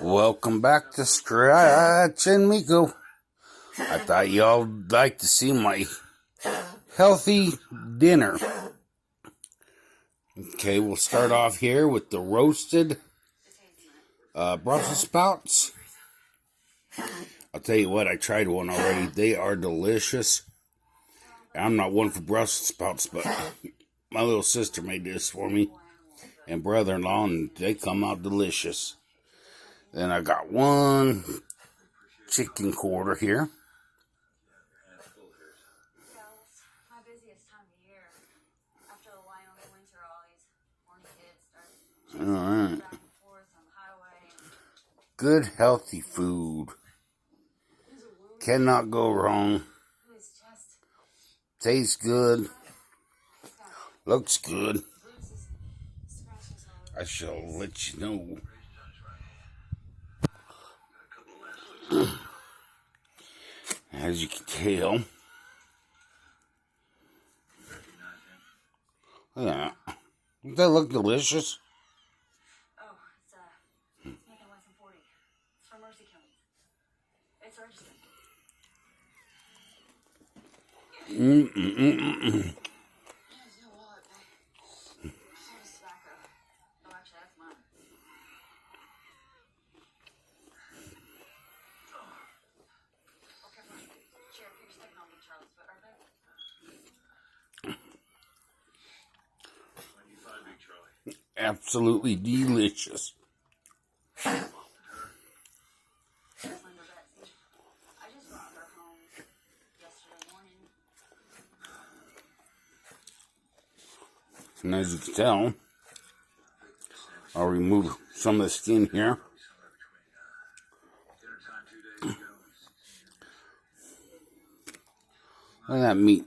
Welcome back to Scratch-n-meiko. I thought y'all'd like to see my healthy dinner. Okay, we'll start off here with the roasted Brussels sprouts. I'll tell you what, I tried one already. They are delicious. I'm not one for Brussels sprouts, but my little sister made this for me and brother-in-law, and they come out delicious. Then I got one chicken quarter here. Alright. Good healthy food. Cannot go wrong. Tastes good. Looks good. I shall let you know. As you can tell. Yeah. Doesn't that look delicious? Oh, it's making less than 40. It's from Mercy County. It's registered. Tobacco. Oh, actually, that's mine. Okay, fine. Sheriff, you're sticking on me, Charles, but are they? Absolutely delicious. I just brought her home yesterday morning. And as you can tell, I'll remove some of the skin here. Look at that meat.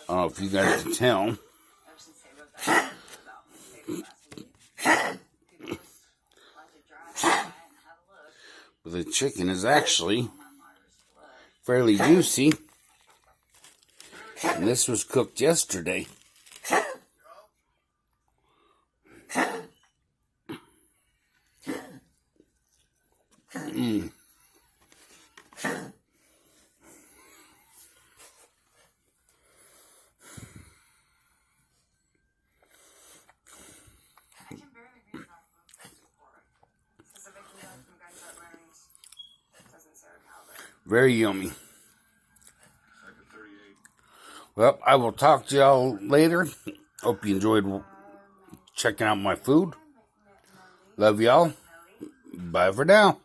I don't know if you guys can tell, but the chicken is actually fairly juicy, and this was cooked yesterday. Very yummy. Well, I will talk to y'all later. Hope you enjoyed checking out my food. Love y'all. Bye for now.